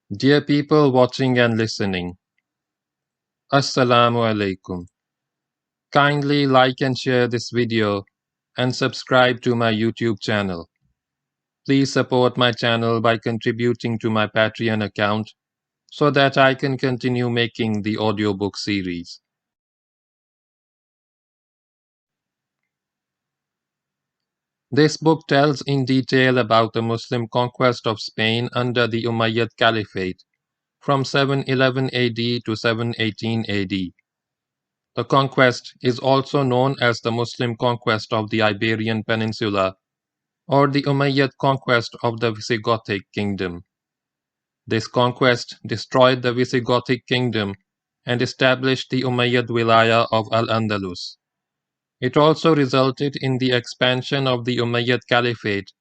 Dear people watching and listening, Assalamu alaikum. Kindly like and share this video and subscribe to my YouTube channel. Please support my channel by contributing to my Patreon account so that I can continue making the audiobook series. This book tells in detail about the Muslim conquest of Spain under the Umayyad Caliphate from 711 AD to 718 AD. The conquest is also known as the Muslim conquest of the Iberian Peninsula or the Umayyad conquest of the Visigothic kingdom. This conquest destroyed the Visigothic kingdom and established the Umayyad wilaya of Al-Andalus. It also resulted in the expansion of the Umayyad Caliphate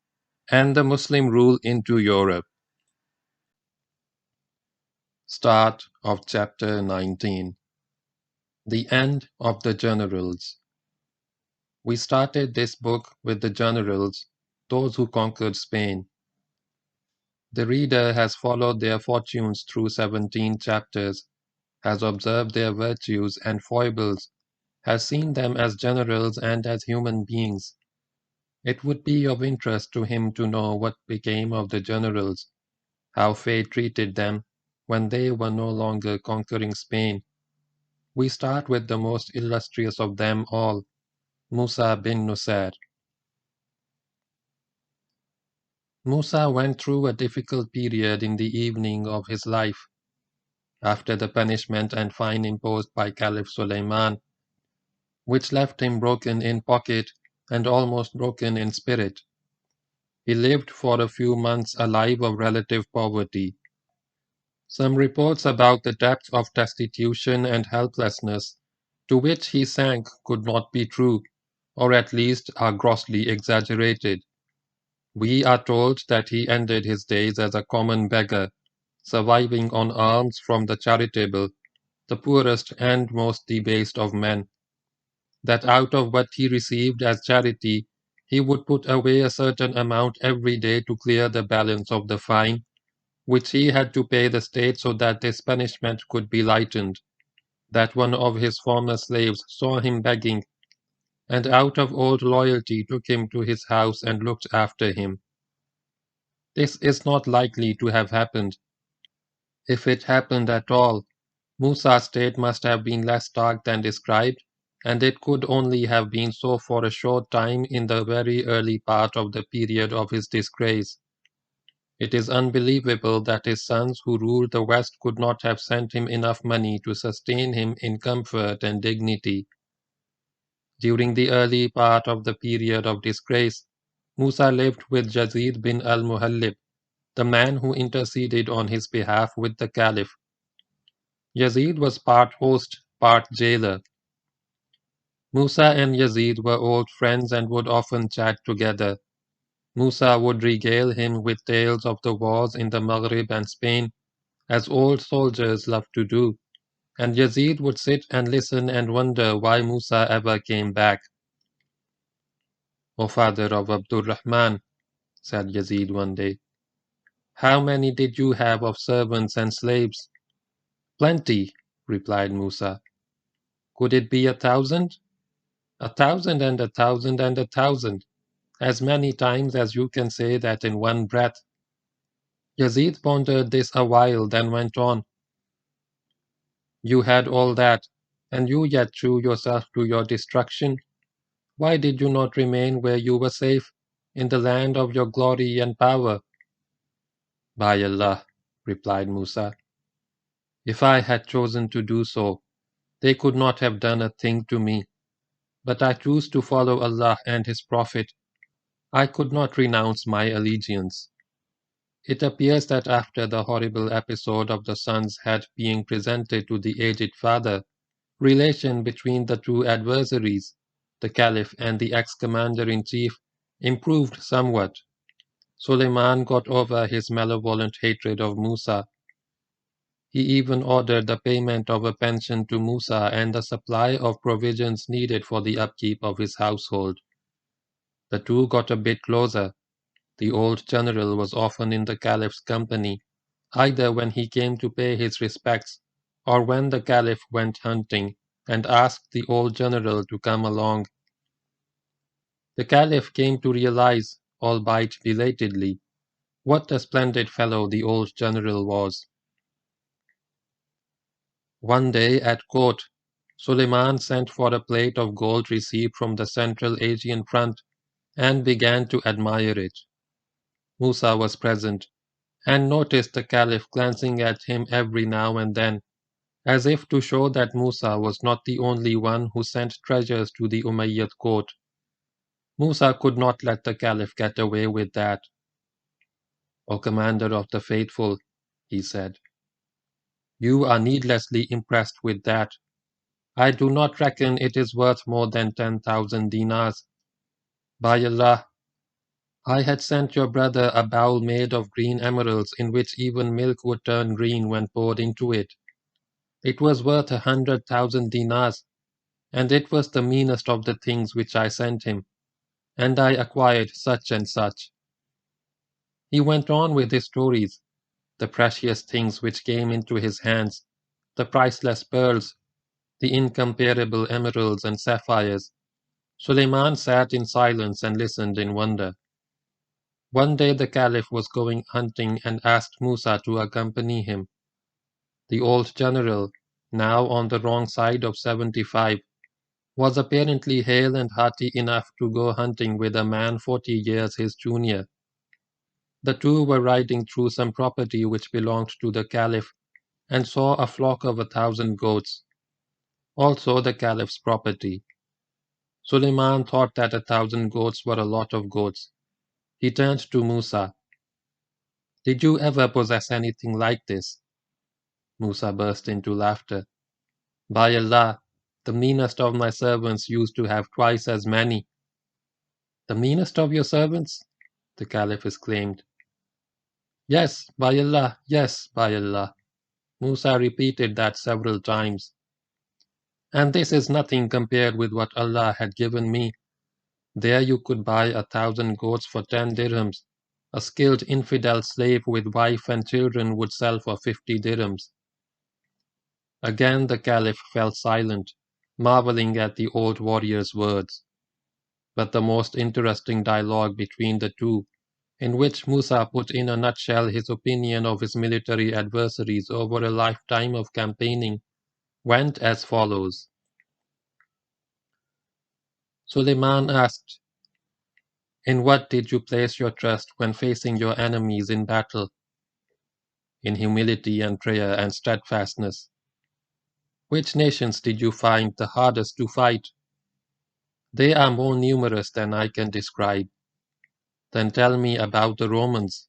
and the Muslim rule into Europe. Start of Chapter 19. The End of the Generals. We started this book with the generals, those who conquered Spain. The reader has followed their fortunes through 17 chapters, has observed their virtues and foibles, has seen them as generals and as human beings. It would be of interest to him to know what became of the generals, how fate treated them when they were no longer conquering Spain. We start with the most illustrious of them all, Musa Bin Nuser. Musa went through a difficult period in the evening of his life. After the punishment and fine imposed by Caliph Suleiman, which left him broken in pocket and almost broken in spirit, he lived for a few months a life of relative poverty. Some reports about the depth of destitution and helplessness to which he sank could not be true, or at least are grossly exaggerated. We are told that he ended his days as a common beggar, surviving on alms from the charitable, the poorest and most debased of men, that out of what he received as charity he would put away a certain amount every day to clear the balance of the fine, which he had to pay the state so that his punishment could be lightened, that one of his former slaves saw him begging, and out of old loyalty took him to his house and looked after him. This is not likely to have happened. If it happened at all, Musa's state must have been less dark than described, and it could only have been so for a short time in the very early part of the period of his disgrace. It is unbelievable that his sons who ruled the West could not have sent him enough money to sustain him in comfort and dignity. During the early part of the period of disgrace, Musa lived with Yazid bin al-Muhallib, the man who interceded on his behalf with the Caliph. Yazid was part host, part jailer. Musa and Yazid were old friends and would often chat together. Musa would regale him with tales of the wars in the Maghrib and Spain, as old soldiers love to do, and Yazid would sit and listen and wonder why Musa ever came back. "O father of Abdul Rahman," said Yazid one day, "how many did you have of servants and slaves?" "Plenty," replied Musa. "Could it be 1,000? 1,000 and 1,000 and 1,000, as many times as you can say that in one breath." Yazid pondered this a while, then went on. "You had all that, and you yet threw yourself to your destruction. Why did you not remain where you were safe, in the land of your glory and power?" "By Allah," replied Musa, "if I had chosen to do so, they could not have done a thing to me. But I choose to follow Allah and His Prophet. I could not renounce my allegiance." It appears that after the horrible episode of the son's head being presented to the aged father, relation between the two adversaries, the Caliph and the ex-commander-in-chief, improved somewhat. Suleiman got over his malevolent hatred of Musa. He even ordered the payment of a pension to Musa and the supply of provisions needed for the upkeep of his household. The two got a bit closer. The old general was often in the Caliph's company, either when he came to pay his respects or when the Caliph went hunting and asked the old general to come along. The Caliph came to realize, albeit belatedly, what a splendid fellow the old general was. One day at court, Suleiman sent for a plate of gold received from the Central Asian front and began to admire it. Musa was present, and noticed the Caliph glancing at him every now and then, as if to show that Musa was not the only one who sent treasures to the Umayyad court. Musa could not let the Caliph get away with that. "O Commander of the Faithful," he said, "you are needlessly impressed with that. I do not reckon it is worth more than 10,000 dinars. By Allah, I had sent your brother a bowl made of green emeralds in which even milk would turn green when poured into it. It was worth 100,000 dinars, and it was the meanest of the things which I sent him, and I acquired such and such." He went on with his stories, the precious things which came into his hands, the priceless pearls, the incomparable emeralds and sapphires. Suleiman sat in silence and listened in wonder. One day the Caliph was going hunting and asked Musa to accompany him. The old general, now on the wrong side of 75, was apparently hale and hearty enough to go hunting with a man 40 years his junior. The two were riding through some property which belonged to the Caliph, and saw a flock of 1,000 goats, also the Caliph's property. Suleiman thought that 1,000 goats were a lot of goats. He turned to Musa. "Did you ever possess anything like this?" Musa burst into laughter. "By Allah, the meanest of my servants used to have twice as many." "The meanest of your servants?" the Caliph exclaimed. "Yes, by Allah, yes, by Allah." Musa repeated that several times. "And this is nothing compared with what Allah had given me. There you could buy 1,000 goats for 10 dirhams. A skilled infidel slave with wife and children would sell for 50 dirhams. Again the Caliph fell silent, marveling at the old warrior's words. But the most interesting dialogue between the two, in which Musa put in a nutshell his opinion of his military adversaries over a lifetime of campaigning, went as follows. Suleiman asked, "In what did you place your trust when facing your enemies in battle?" "In humility and prayer and steadfastness." "Which nations did you find the hardest to fight?" "They are more numerous than I can describe." "Then tell me about the Romans."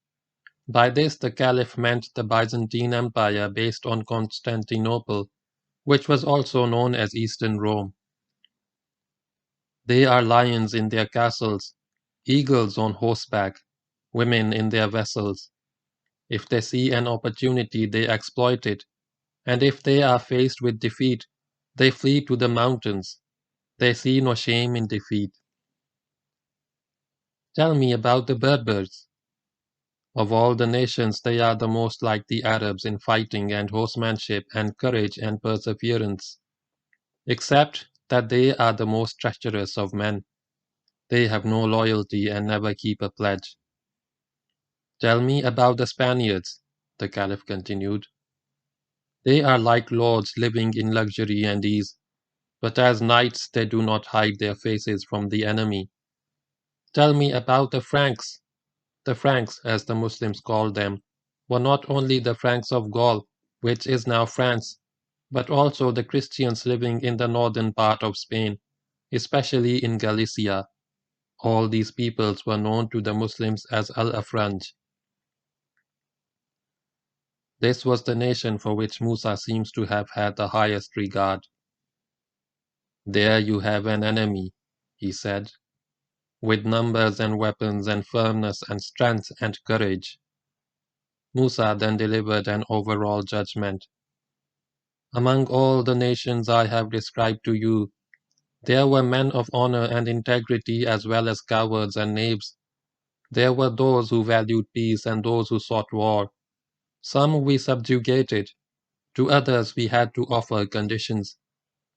By this the Caliph meant the Byzantine Empire based on Constantinople, which was also known as Eastern Rome. "They are lions in their castles, eagles on horseback, women in their vessels. If they see an opportunity they exploit it, and if they are faced with defeat, they flee to the mountains. They see no shame in defeat." "Tell me about the Berbers." "Of all the nations they are the most like the Arabs in fighting and horsemanship and courage and perseverance, except that they are the most treacherous of men. They have no loyalty and never keep a pledge." "Tell me about the Spaniards," the Caliph continued. "They are like lords living in luxury and ease, but as knights they do not hide their faces from the enemy." "Tell me about the Franks." The Franks, as the Muslims called them, were not only the Franks of Gaul, which is now France, but also the Christians living in the northern part of Spain, especially in Galicia. All these peoples were known to the Muslims as Al-Afranj. This was the nation for which Musa seems to have had the highest regard. "There you have an enemy," he said, "with numbers and weapons and firmness and strength and courage." Musa then delivered an overall judgment. "Among all the nations I have described to you, there were men of honor and integrity as well as cowards and knaves. There were those who valued peace and those who sought war. Some we subjugated, to others we had to offer conditions.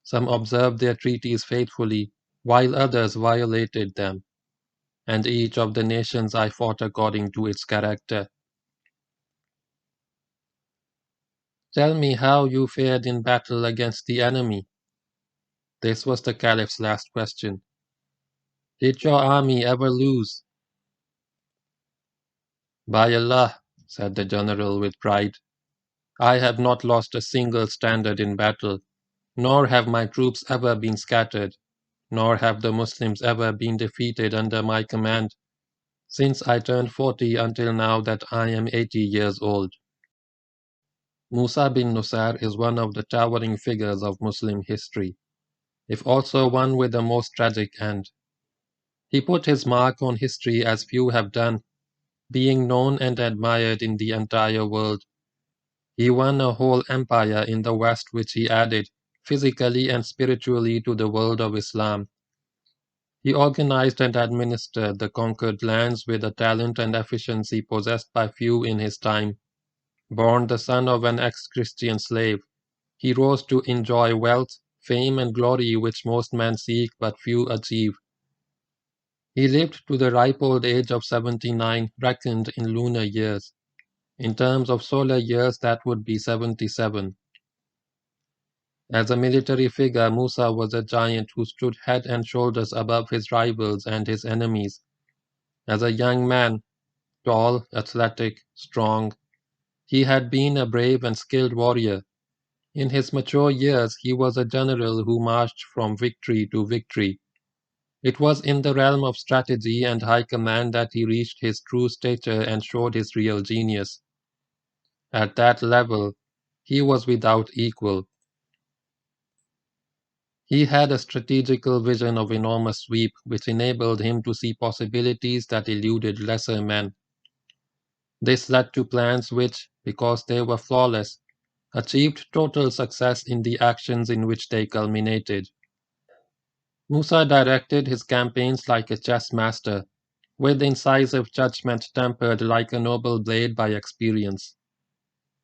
Some observed their treaties faithfully, while others violated them, and each of the nations I fought according to its character. Tell me how you fared in battle against the enemy. This was the Caliph's last question. Did your army ever lose? By Allah, said the general with pride, I have not lost a single standard in battle, nor have my troops ever been scattered, nor have the Muslims ever been defeated under my command, since I turned 40 until now that I am 80 years old. Musa bin Nussar is one of the towering figures of Muslim history, if also one with a most tragic end. He put his mark on history as few have done, being known and admired in the entire world. He won a whole empire in the West which he added, physically and spiritually, to the world of Islam. He organized and administered the conquered lands with a talent and efficiency possessed by few in his time. Born the son of an ex-Christian slave, he rose to enjoy wealth, fame and glory which most men seek but few achieve. He lived to the ripe old age of 79, reckoned in lunar years. In terms of solar years, that would be 77. As a military figure, Musa was a giant who stood head and shoulders above his rivals and his enemies. As a young man, tall, athletic, strong, he had been a brave and skilled warrior. In his mature years, he was a general who marched from victory to victory. It was in the realm of strategy and high command that he reached his true stature and showed his real genius. At that level, he was without equal. He had a strategical vision of enormous sweep which enabled him to see possibilities that eluded lesser men. This led to plans which, because they were flawless, achieved total success in the actions in which they culminated. Musa directed his campaigns like a chess master, with incisive judgment tempered like a noble blade by experience.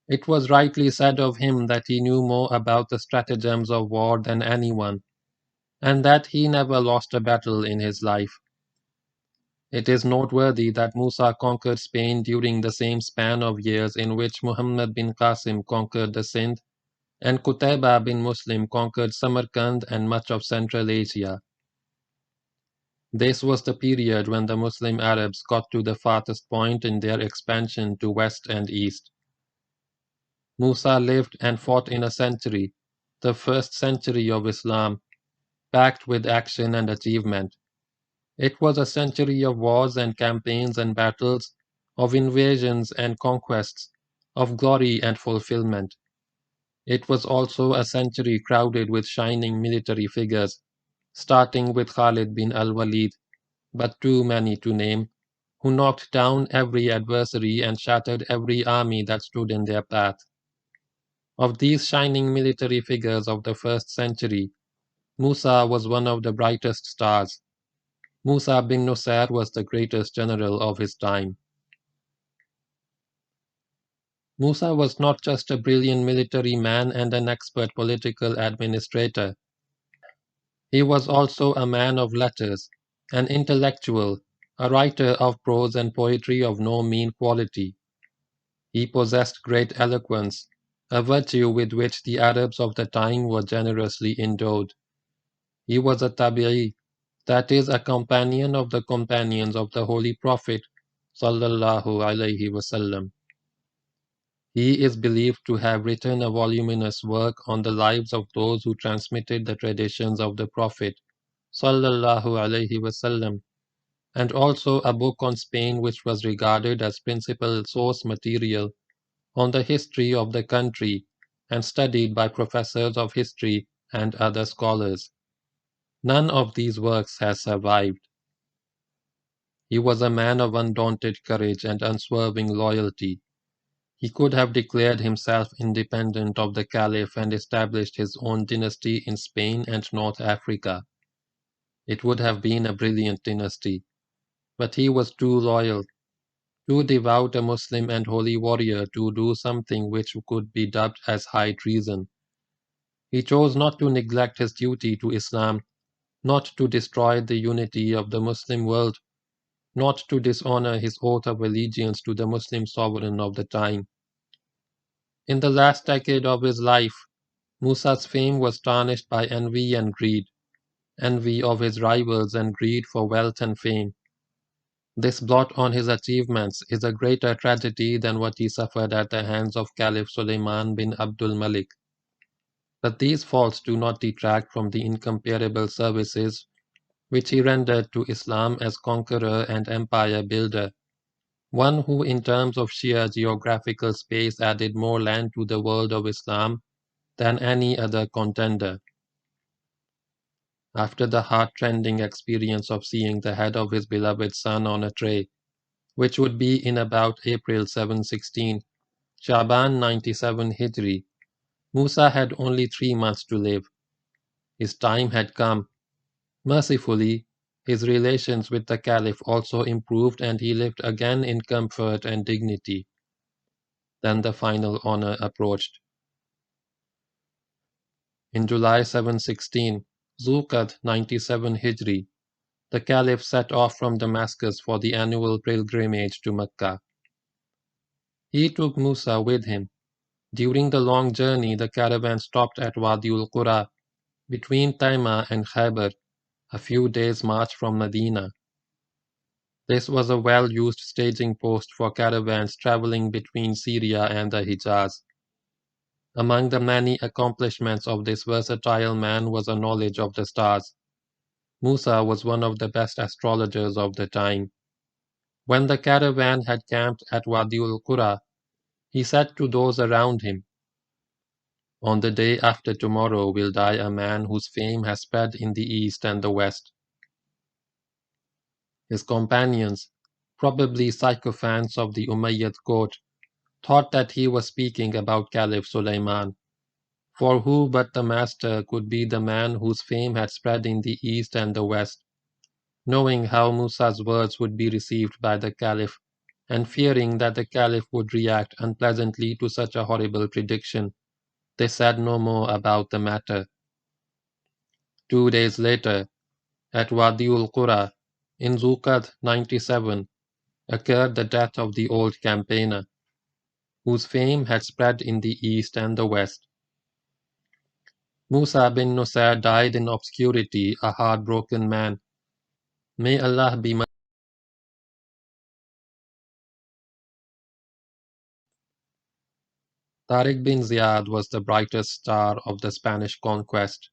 It was rightly said of him that he knew more about the stratagems of war than anyone, and that he never lost a battle in his life. It is noteworthy that Musa conquered Spain during the same span of years in which Muhammad bin Qasim conquered the Sindh, and Qutayba bin Muslim conquered Samarkand and much of Central Asia. This was the period when the Muslim Arabs got to the farthest point in their expansion to west and east. Musa lived and fought in a century, the first century of Islam, packed with action and achievement. It was a century of wars and campaigns and battles, of invasions and conquests, of glory and fulfillment. It was also a century crowded with shining military figures, starting with Khalid bin al-Walid, but too many to name, who knocked down every adversary and shattered every army that stood in their path. Of these shining military figures of the first century, Musa was one of the brightest stars. Musa bin Nussar was the greatest general of his time. Musa was not just a brilliant military man and an expert political administrator. He was also a man of letters, an intellectual, a writer of prose and poetry of no mean quality. He possessed great eloquence, a virtue with which the Arabs of the time were generously endowed. He was a tabi'i, that is, a companion of the companions of the Holy Prophet sallallahu alaihi wasallam. He is believed to have written a voluminous work on the lives of those who transmitted the traditions of the Prophet sallallahu alaihi wasallam, and also a book on Spain which was regarded as principal source material on the history of the country and studied by professors of history and other scholars. None of these works has survived. He was a man of undaunted courage and unswerving loyalty. He could have declared himself independent of the Caliph and established his own dynasty in Spain and North Africa. It would have been a brilliant dynasty, but he was too loyal. too devout a Muslim and holy warrior to do something which could be dubbed as high treason. He chose not to neglect his duty to Islam, not to destroy the unity of the Muslim world, not to dishonor his oath of allegiance to the Muslim sovereign of the time. In the last decade of his life, Musa's fame was tarnished by envy and greed, envy of his rivals and greed for wealth and fame. This blot on his achievements is a greater tragedy than what he suffered at the hands of Caliph Suleiman bin Abdul Malik. But these faults do not detract from the incomparable services which he rendered to Islam as conqueror and empire builder, one who in terms of sheer geographical space added more land to the world of Islam than any other contender. After the heart-rending experience of seeing the head of his beloved son on a tray, which would be in about April 716, Shaban 97 Hijri, Musa had only 3 months to live. His time had come. Mercifully, his relations with the Caliph also improved and he lived again in comfort and dignity. Then the final honor approached. In July 716, Zulqa'd 97 Hijri, the Caliph set off from Damascus for the annual pilgrimage to Mecca. He took Musa with him. During the long journey, the caravan stopped at Wadiul Qura, between Taima and Khaybar, a few days' march from Medina. This was a well-used staging post for caravans traveling between Syria and the Hijaz. Among the many accomplishments of this versatile man was a knowledge of the stars. Musa was one of the best astrologers of the time. When the caravan had camped at Wadiul Qura, he said to those around him, "On the day after tomorrow will die a man whose fame has spread in the east and the west." His companions, probably sycophants of the Umayyad court, thought that he was speaking about Caliph Suleiman, for who but the master could be the man whose fame had spread in the east and the west? Knowing how Musa's words would be received by the Caliph, and fearing that the Caliph would react unpleasantly to such a horrible prediction, they said no more about the matter. 2 days later, at Wadiul Qura, in Zulqa'd 97, occurred the death of the old campaigner, whose fame had spread in the east and the west. Musa bin Nussar died in obscurity, a heartbroken man. May Allah be Tariq bin Ziyad was the brightest star of the Spanish conquest.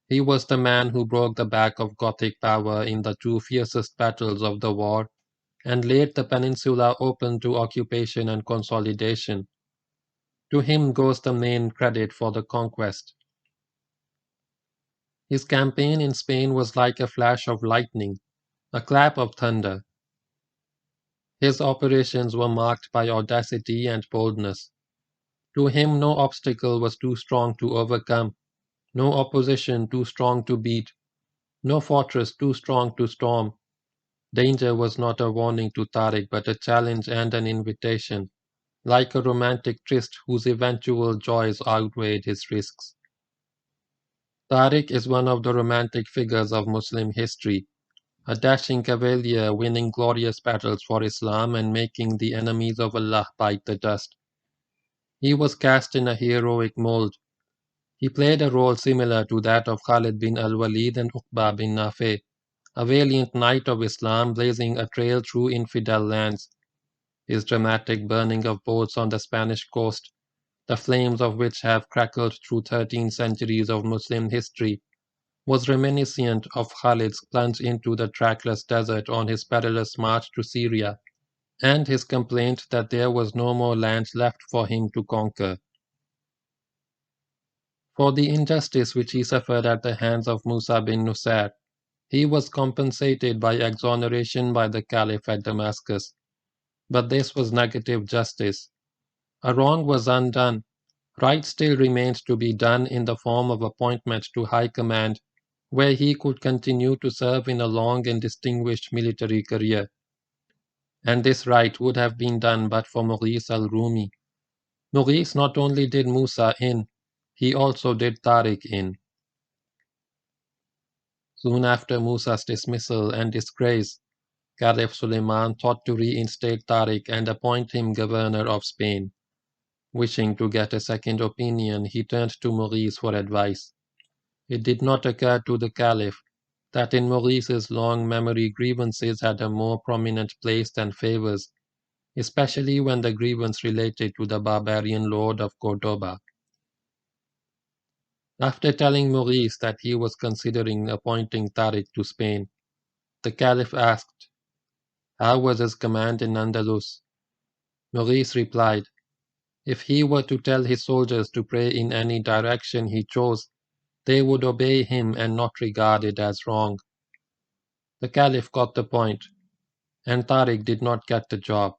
He was the man who broke the back of Gothic power in the 2 fiercest battles of the war and laid the peninsula open to occupation and consolidation. To him goes the main credit for the conquest. His campaign in Spain was like a flash of lightning, a clap of thunder. His operations were marked by audacity and boldness. To him no obstacle was too strong to overcome, no opposition too strong to beat, no fortress too strong to storm. Danger was not a warning to Tariq but a challenge and an invitation, like a romantic tryst whose eventual joys outweighed his risks. Tariq is one of the romantic figures of Muslim history, a dashing cavalier winning glorious battles for Islam and making the enemies of Allah bite the dust. He was cast in a heroic mold. He played a role similar to that of Khalid bin al-Walid and Uqba bin Nafi, a valiant knight of Islam blazing a trail through infidel lands. His dramatic burning of boats on the Spanish coast, the flames of which have crackled through 13 centuries of Muslim history, was reminiscent of Khalid's plunge into the trackless desert on his perilous march to Syria, and his complaint that there was no more land left for him to conquer. For the injustice which he suffered at the hands of Musa bin Nussar, he was compensated by exoneration by the Caliph at Damascus. But this was negative justice. A wrong was undone. Right still remained to be done in the form of appointment to high command, where he could continue to serve in a long and distinguished military career. and this right would have been done but for Maurice Al-Rumi. Maurice not only did Musa in, he also did Tariq in. Soon after Musa's dismissal and disgrace, Caliph Suleiman thought to reinstate Tariq and appoint him governor of Spain. Wishing to get a second opinion, he turned to Maurice for advice. It did not occur to the Caliph that in Maurice's long memory grievances had a more prominent place than favors, especially when the grievance related to the barbarian lord of Cordoba. After telling Maurice that he was considering appointing Tariq to Spain, the Caliph asked, "How was his command in Andalus?" Maurice replied, "If he were to tell his soldiers to pray in any direction he chose, they would obey him and not regard it as wrong." The Caliph got the point, and Tariq did not get the job.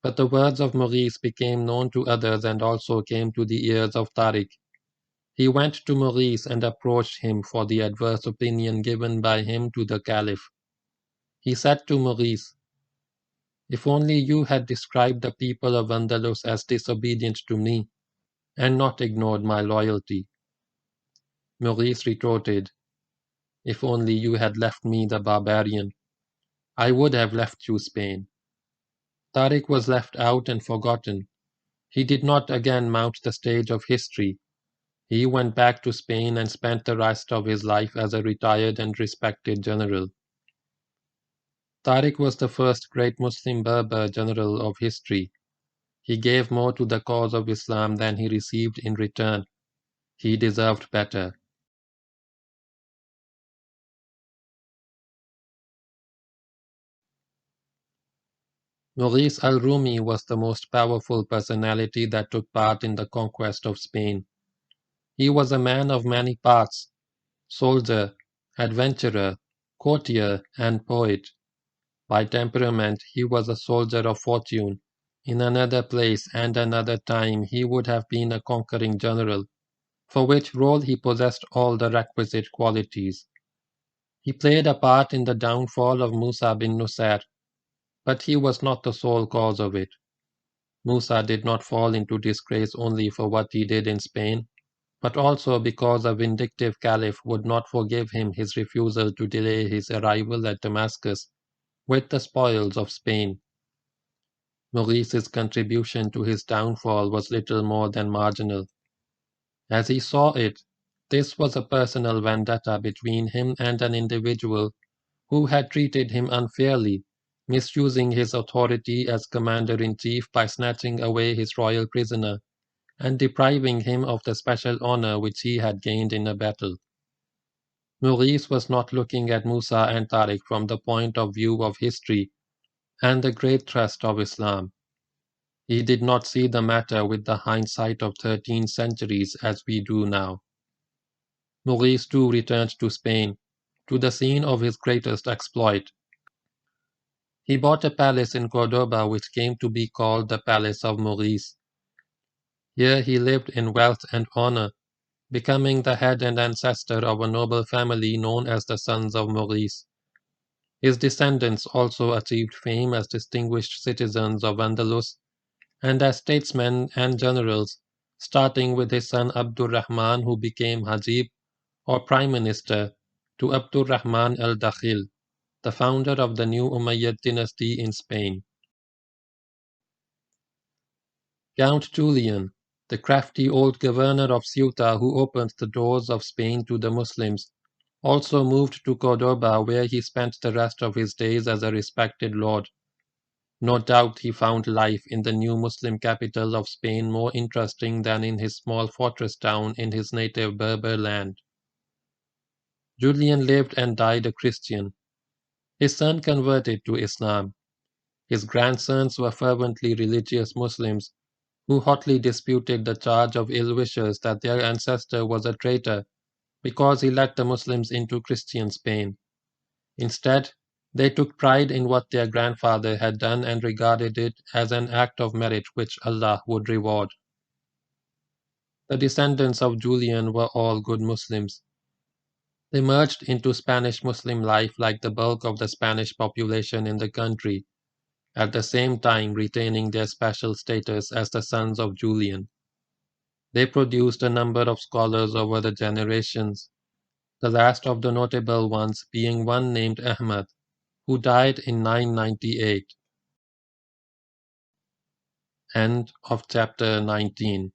But the words of Maurice became known to others and also came to the ears of Tariq. He went to Maurice and approached him for the adverse opinion given by him to the Caliph. He said to Maurice, "If only you had described the people of Andalus as disobedient to me, and not ignored my loyalty." Maurice retorted, "If only you had left me the barbarian, I would have left you Spain." Tariq was left out and forgotten. He did not again mount the stage of history. He went back to Spain and spent the rest of his life as a retired and respected general. Tariq was the first great Muslim Berber general of history. He gave more to the cause of Islam than he received in return. He deserved better. Maurice Al-Rumi was the most powerful personality that took part in the conquest of Spain. He was a man of many parts: soldier, adventurer, courtier, and poet. By temperament, he was a soldier of fortune. In another place and another time he would have been a conquering general, for which role he possessed all the requisite qualities. He played a part in the downfall of Musa Bin Nuser, but he was not the sole cause of it. Musa did not fall into disgrace only for what he did in Spain, but also because a vindictive caliph would not forgive him his refusal to delay his arrival at Damascus with the spoils of Spain. Maurice's contribution to his downfall was little more than marginal. As he saw it, this was a personal vendetta between him and an individual who had treated him unfairly, misusing his authority as commander-in-chief by snatching away his royal prisoner and depriving him of the special honor which he had gained in a battle. Maurice was not looking at Musa and Tariq from the point of view of history and the great trust of Islam. He did not see the matter with the hindsight of 13 centuries as we do now. Maurice too returned to Spain, to the scene of his greatest exploit. He bought a palace in Cordoba which came to be called the Palace of Maurice. Here he lived in wealth and honor, becoming the head and ancestor of a noble family known as the Sons of Maurice. His descendants also achieved fame as distinguished citizens of Andalus and as statesmen and generals, starting with his son Abdurrahman, who became Hajib, or Prime Minister, to Abdurrahman al-Dakhil, the founder of the new Umayyad dynasty in Spain. Count Julian, the crafty old governor of Ceuta who opened the doors of Spain to the Muslims, also moved to Cordoba, where he spent the rest of his days as a respected lord. No doubt he found life in the new Muslim capital of Spain more interesting than in his small fortress town in his native Berber land. Julian lived and died a Christian. His son converted to Islam. His grandsons were fervently religious Muslims who hotly disputed the charge of ill-wishers that their ancestor was a traitor because he let the Muslims into Christian Spain. Instead, they took pride in what their grandfather had done and regarded it as an act of merit which Allah would reward. The descendants of Julian were all good Muslims. They merged into Spanish Muslim life like the bulk of the Spanish population in the country, at the same time retaining their special status as the sons of Julian. They produced a number of scholars over the generations, the last of the notable ones being one named Ahmad, who died in 998. End of chapter 19.